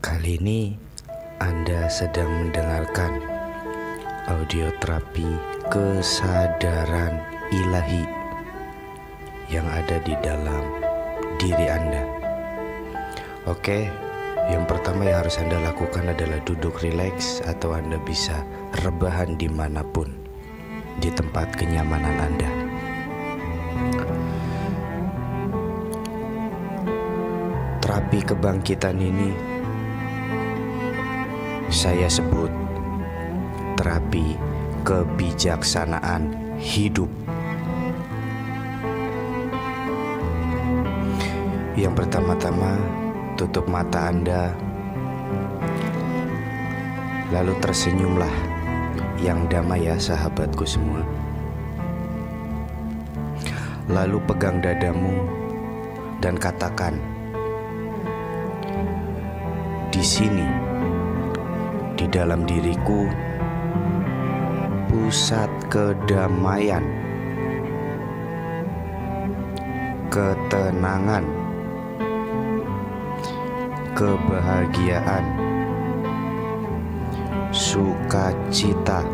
Kali ini Anda sedang mendengarkan audio terapi kesadaran ilahi yang ada di dalam diri Anda. Oke, yang pertama yang harus Anda lakukan adalah duduk rileks, atau Anda bisa rebahan dimanapun di tempat kenyamanan Anda. Terapi kebangkitan ini saya sebut terapi kebijaksanaan hidup. Yang pertama-tama, tutup mata Anda, lalu tersenyumlah yang damai ya sahabatku semua. Lalu pegang dadamu dan katakan, di sini, di dalam diriku, pusat kedamaian, ketenangan, kebahagiaan, sukacita,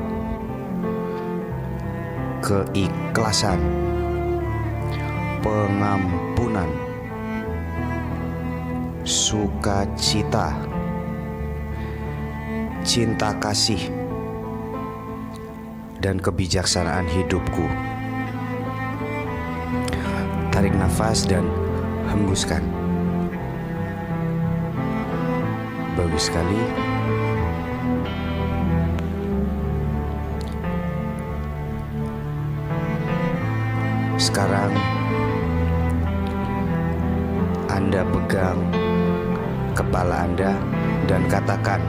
keikhlasan, pengampunan, sukacita, cinta kasih, dan kebijaksanaan hidupku. Tarik nafas dan hembuskan. Bagus sekali. Sekarang Anda pegang kepala Anda dan katakan,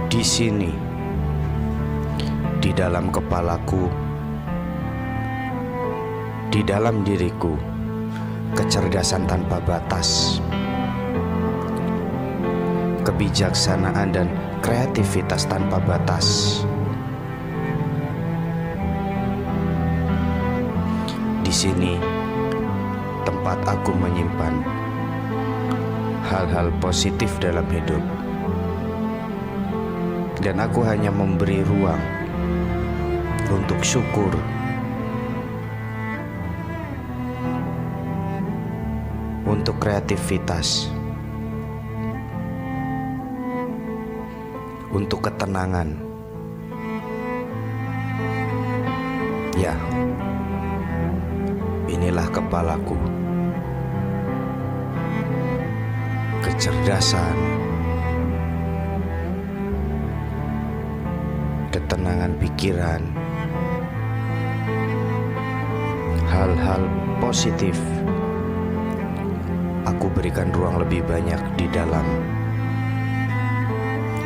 di sini, di dalam kepalaku, di dalam diriku, kecerdasan tanpa batas, kebijaksanaan dan kreativitas tanpa batas. Di sini tempat aku menyimpan hal-hal positif dalam hidup, dan aku hanya memberi ruang untuk syukur, untuk kreativitas, untuk ketenangan. Ya, inilah kepalaku. Kecerdasan, ketenangan pikiran, hal-hal positif aku berikan ruang lebih banyak di dalam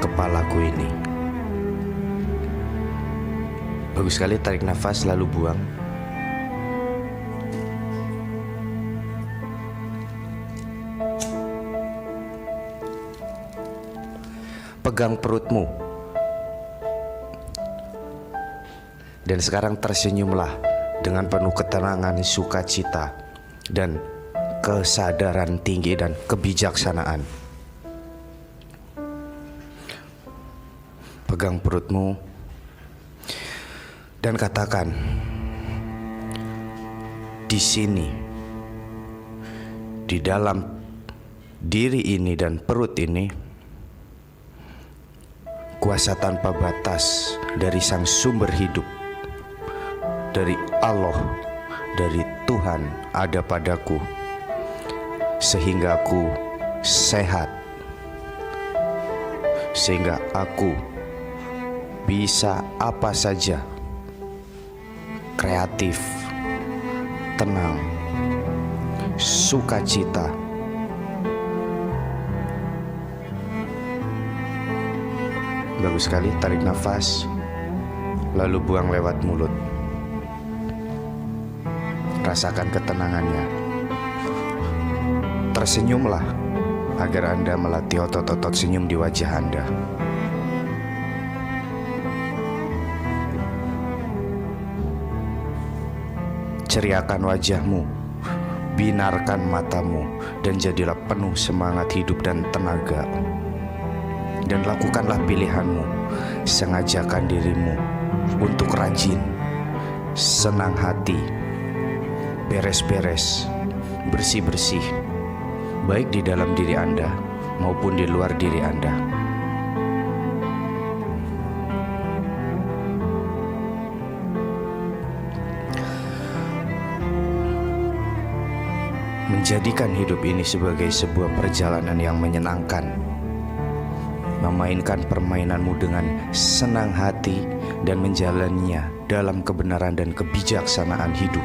kepalaku ini. Bagus sekali, tarik nafas lalu buang. Pegang perutmu. Dan sekarang tersenyumlah dengan penuh ketenangan, sukacita, dan kesadaran tinggi dan kebijaksanaan. Pegang perutmu dan katakan, di sini, di dalam diri ini dan perut ini, kuasa tanpa batas dari Sang Sumber Hidup, dari Allah, dari Tuhan ada padaku, sehingga aku sehat, sehingga aku bisa apa saja, kreatif, tenang, sukacita. Bagus sekali, tarik nafas lalu buang lewat mulut. Rasakan ketenangannya. Tersenyumlah agar Anda melatih otot-otot senyum di wajah Anda. Ceriakan wajahmu binarkan matamu dan jadilah penuh semangat hidup dan tenaga. Dan lakukanlah pilihanmu, sengajakan dirimu untuk rajin, senang hati, beres-beres, bersih-bersih, baik di dalam diri Anda maupun di luar diri Anda. Menjadikan hidup ini sebagai sebuah perjalanan yang menyenangkan. Memainkan permainanmu dengan senang hati dan menjalaninya dalam kebenaran dan kebijaksanaan hidup.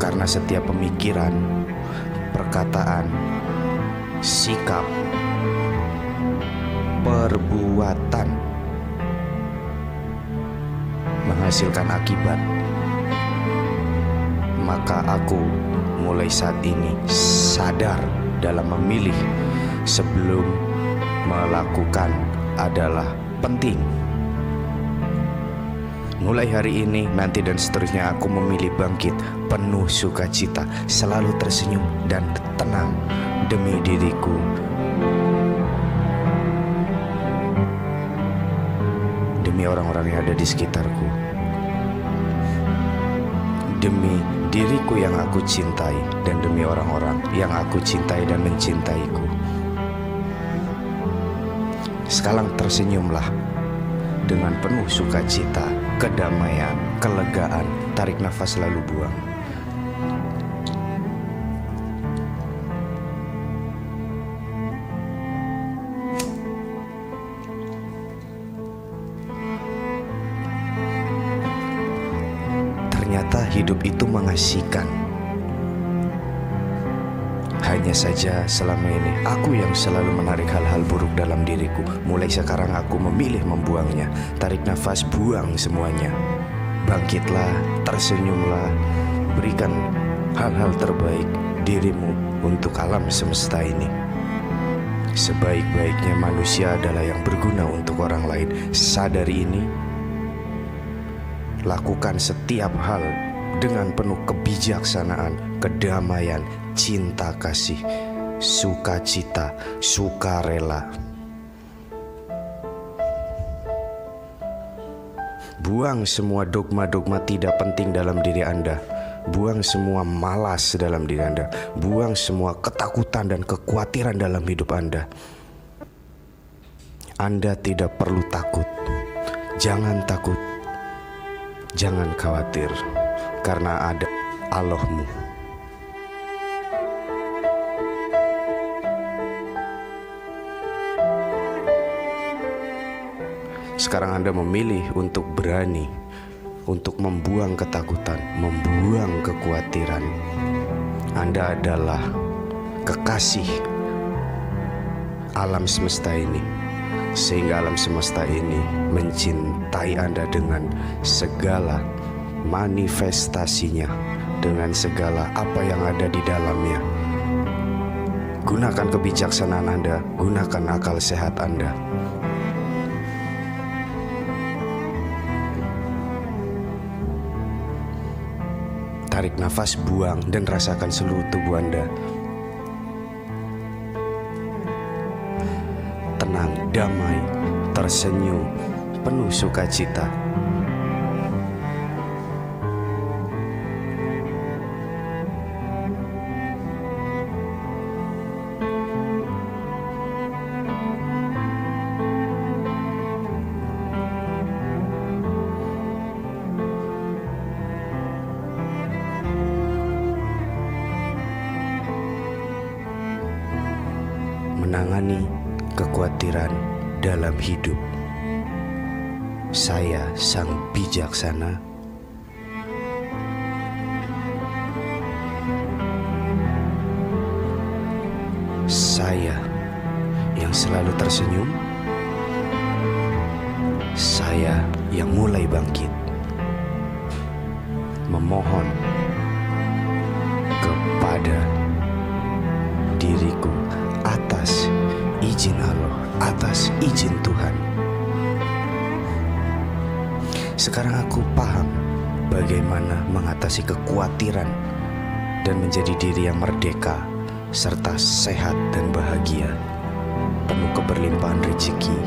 Karena setiap pemikiran, perkataan, sikap, perbuatan menghasilkan akibat. Maka aku mulai saat ini sadar dalam memilih sebelum melakukan adalah penting. Mulai hari ini, nanti dan seterusnya aku memilih bangkit penuh sukacita, selalu tersenyum dan tenang demi diriku, demi orang-orang yang ada di sekitarku, demi diriku yang aku cintai, dan demi orang-orang yang aku cintai dan mencintaiku. Sekarang tersenyumlah dengan penuh sukacita, kedamaian, kelegaan. Tarik nafas lalu buang. Ternyata hidup itu mengasihkan. Hanya saja selama ini aku yang selalu menarik hal-hal buruk dalam diriku. Mulai sekarang aku memilih membuangnya. Tarik nafas, buang semuanya. Bangkitlah, tersenyumlah. Berikan hal-hal terbaik dirimu untuk alam semesta ini. Sebaik-baiknya manusia adalah yang berguna untuk orang lain. Sadari ini. Lakukan setiap hal dengan penuh kebijaksanaan, kedamaian, cinta kasih, sukacita, sukarela. Buang semua dogma-dogma tidak penting dalam diri Anda. Buang semua malas dalam diri Anda. Buang semua ketakutan dan kekhawatiran dalam hidup Anda. Anda tidak perlu takut. Jangan takut. Jangan khawatir, karena ada Allahmu. Sekarang Anda memilih untuk berani, untuk membuang ketakutan, membuang kekhawatiran. Anda adalah kekasih alam semesta ini, sehingga alam semesta ini mencintai Anda dengan segala manifestasinya, dengan segala apa yang ada di dalamnya. Gunakan kebijaksanaan Anda, gunakan akal sehat Anda. Tarik nafas, buang, dan rasakan seluruh tubuh Anda tenang, damai, tersenyum, penuh sukacita. Menangani kekhawatiran dalam hidup. Saya sang bijaksana. Saya yang selalu tersenyum. Saya yang mulai bangkit. Memohon kepada diriku atas izin Allah, atas izin Tuhan. Sekarang aku paham bagaimana mengatasi kekhawatiran dan menjadi diri yang merdeka serta sehat dan bahagia, penuh keberlimpahan rezeki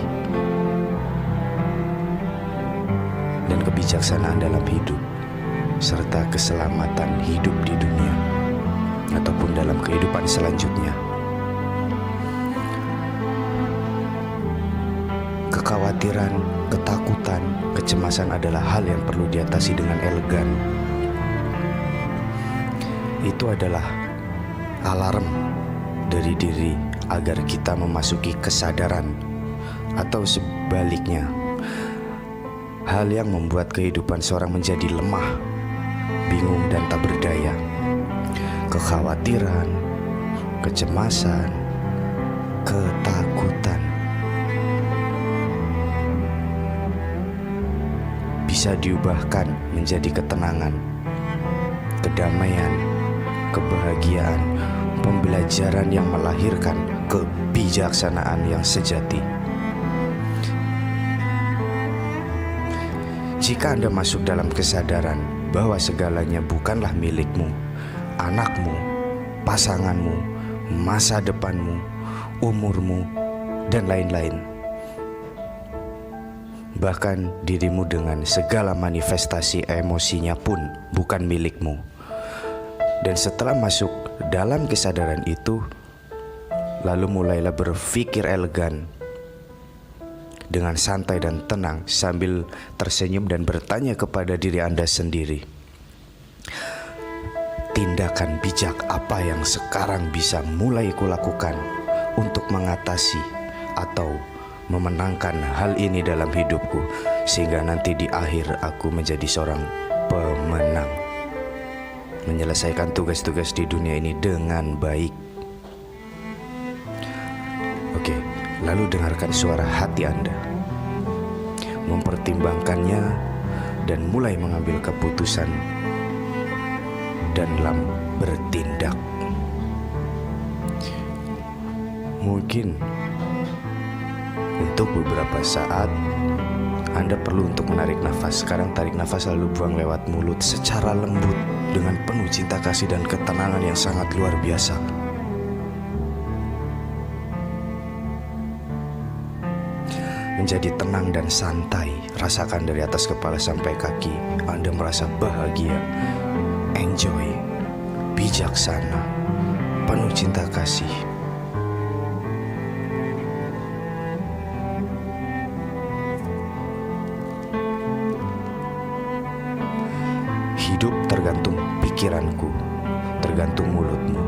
dan kebijaksanaan dalam hidup, serta keselamatan hidup di dunia ataupun dalam kehidupan selanjutnya. Kekhawatiran, ketakutan, kecemasan adalah hal yang perlu diatasi dengan elegan. Itu adalah alarm dari diri agar kita memasuki kesadaran, atau sebaliknya, hal yang membuat kehidupan seorang menjadi lemah, bingung dan tak berdaya. Kekhawatiran, kecemasan, ketakutan bisa diubahkan menjadi ketenangan, kedamaian, kebahagiaan, pembelajaran yang melahirkan kebijaksanaan yang sejati. Jika Anda masuk dalam kesadaran bahwa segalanya bukanlah milikmu, anakmu, pasanganmu, masa depanmu, umurmu, dan lain-lain, bahkan dirimu dengan segala manifestasi emosinya pun bukan milikmu. Dan setelah masuk dalam kesadaran itu, lalu mulailah berpikir elegan dengan santai dan tenang sambil tersenyum dan bertanya kepada diri Anda sendiri, tindakan bijak apa yang sekarang bisa mulai kulakukan untuk mengatasi atau memenangkan hal ini dalam hidupku, sehingga nanti di akhir aku menjadi seorang pemenang, menyelesaikan tugas-tugas di dunia ini dengan baik. Oke, lalu dengarkan suara hati Anda, mempertimbangkannya dan mulai mengambil keputusan dalam bertindak. Mungkin untuk beberapa saat Anda perlu untuk menarik nafas. Sekarang tarik nafas lalu buang lewat mulut secara lembut dengan penuh cinta kasih dan ketenangan yang sangat luar biasa. Menjadi tenang dan santai. Rasakan dari atas kepala sampai kaki Anda merasa bahagia, enjoy, bijaksana, penuh cinta kasih. Hidup tergantung pikiranku, tergantung mulutmu,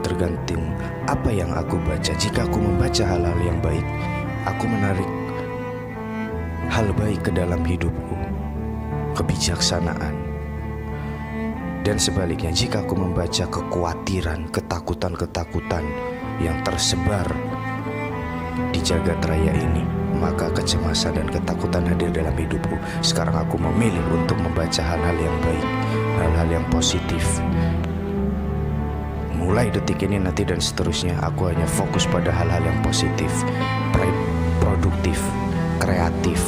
tergantung apa yang aku baca. Jika aku membaca hal-hal yang baik, aku menarik hal baik ke dalam hidupku, kebijaksanaan. Dan sebaliknya, jika aku membaca kekhawatiran, ketakutan-ketakutan yang tersebar di jagat raya ini, maka kecemasan dan ketakutan hadir dalam hidupku. Sekarang aku memilih untuk membaca hal-hal yang baik, hal-hal yang positif. Mulai detik ini, nanti dan seterusnya, aku hanya fokus pada hal-hal yang positif, produktif, kreatif.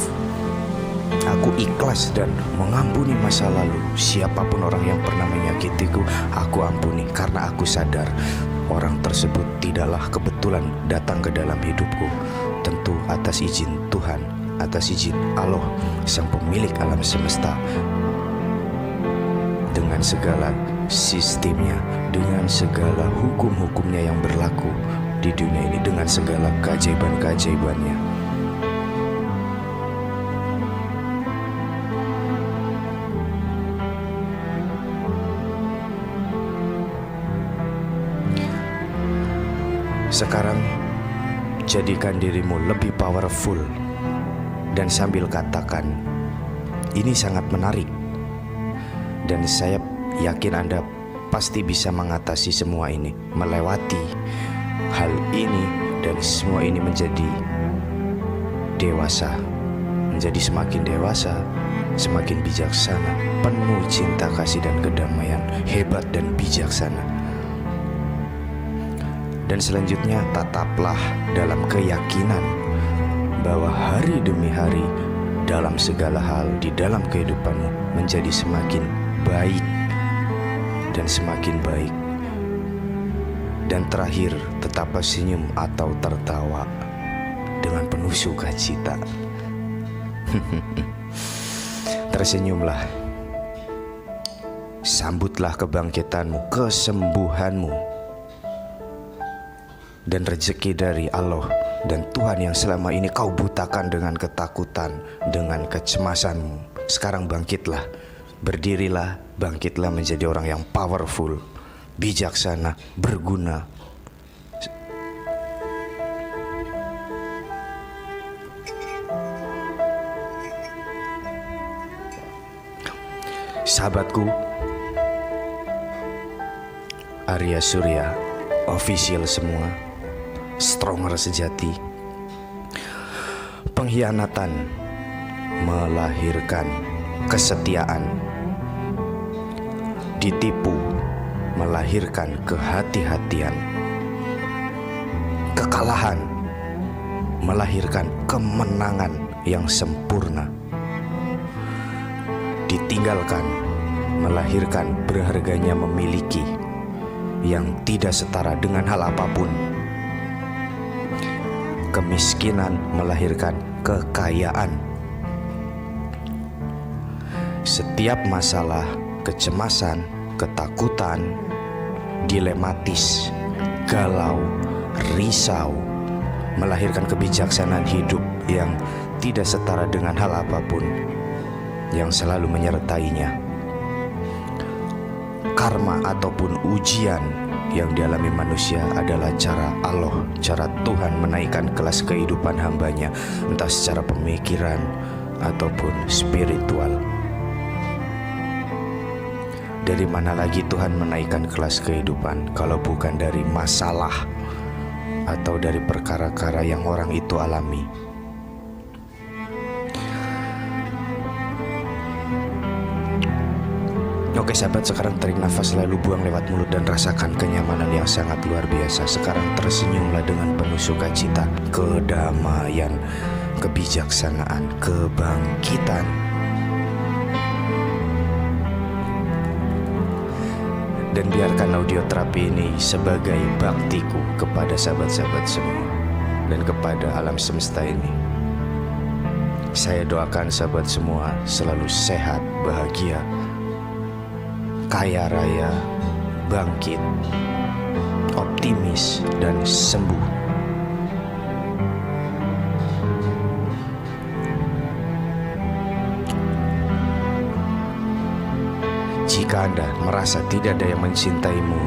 Aku ikhlas dan mengampuni masa lalu. Siapapun orang yang pernah menyakitiku, aku ampuni, karena aku sadar orang tersebut tidaklah kebetulan datang ke dalam hidupku. Tentu atas izin Tuhan, atas izin Allah, sang pemilik alam semesta, dengan segala sistemnya, dengan segala hukum-hukumnya yang berlaku di dunia ini, dengan segala keajaiban-keajaibannya. Sekarang jadikan dirimu lebih powerful dan sambil katakan, ini sangat menarik dan saya yakin Anda pasti bisa mengatasi semua ini, melewati hal ini, dan semua ini menjadi dewasa, menjadi semakin dewasa, semakin bijaksana, penuh cinta kasih dan kedamaian, hebat dan bijaksana. Dan selanjutnya, tataplah dalam keyakinan bahwa hari demi hari dalam segala hal di dalam kehidupanmu menjadi semakin baik dan semakin baik. Dan terakhir, tetaplah senyum atau tertawa dengan penuh sukacita. Tersenyumlah, sambutlah kebangkitanmu, kesembuhanmu, dan rezeki dari Allah dan Tuhan yang selama ini kau butakan dengan ketakutan, dengan kecemasanmu. Sekarang bangkitlah, berdirilah, bangkitlah menjadi orang yang powerful, bijaksana, berguna. Sahabatku, Arya Surya official semua, stronger sejati. Pengkhianatan melahirkan kesetiaan, ditipu melahirkan kehati-hatian, kekalahan melahirkan kemenangan yang sempurna, ditinggalkan melahirkan berharganya memiliki yang tidak setara dengan hal apapun. Kemiskinan melahirkan kekayaan. Setiap masalah, kecemasan, ketakutan, dilematis, galau, risau melahirkan kebijaksanaan hidup yang tidak setara dengan hal apapun yang selalu menyertainya. Karma ataupun ujian yang dialami manusia adalah cara Allah, cara Tuhan menaikkan kelas kehidupan hambanya, entah secara pemikiran ataupun spiritual. Dari mana lagi Tuhan menaikkan kelas kehidupan kalau bukan dari masalah atau dari perkara-perkara yang orang itu alami. Oke sahabat, sekarang tarik nafas lalu buang lewat mulut dan rasakan kenyamanan yang sangat luar biasa. Sekarang tersenyumlah dengan penuh sukacita, kedamaian, kebijaksanaan, kebangkitan. Dan biarkan audio terapi ini sebagai baktiku kepada sahabat-sahabat semua dan kepada alam semesta ini. Saya doakan sahabat semua selalu sehat, bahagia, kaya raya, bangkit, optimis, dan sembuh. Jika Anda merasa tidak ada yang mencintaimu,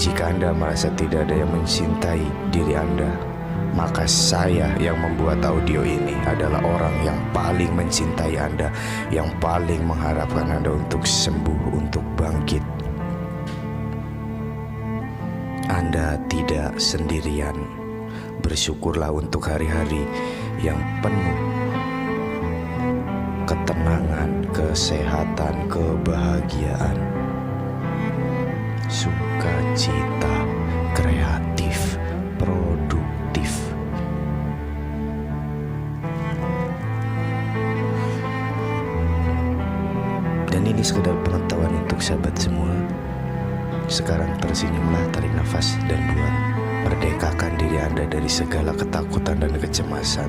jika Anda merasa tidak ada yang mencintai diri Anda, maka saya yang membuat audio ini adalah orang yang paling mencintai Anda, yang paling mengharapkan Anda untuk sembuh, untuk bangkit. Anda tidak sendirian. Bersyukurlah untuk hari-hari yang penuh ketenangan, kesehatan, kebahagiaan, sukacita, kreatif, produktif. Dan ini sekedar pengetahuan untuk sahabat semua. Sekarang tersenyumlah, tarik nafas, dan buat merdekakan diri Anda dari segala ketakutan dan kecemasan.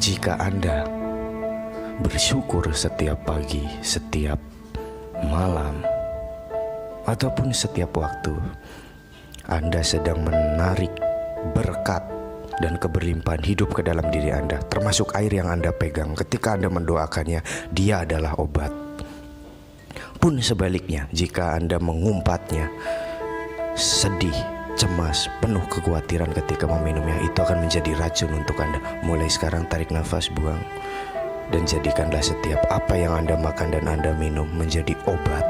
Jika Anda bersyukur setiap pagi, setiap malam, ataupun setiap waktu, Anda sedang menarik berkat dan keberlimpahan hidup ke dalam diri Anda, termasuk air yang Anda pegang. Ketika Anda mendoakannya, dia adalah obat. Pun sebaliknya, jika Anda mengumpatnya, sedih, cemas, penuh kekhawatiran ketika meminumnya, itu akan menjadi racun untuk Anda. Mulai sekarang tarik nafas, buang, dan jadikanlah setiap apa yang Anda makan dan Anda minum menjadi obat.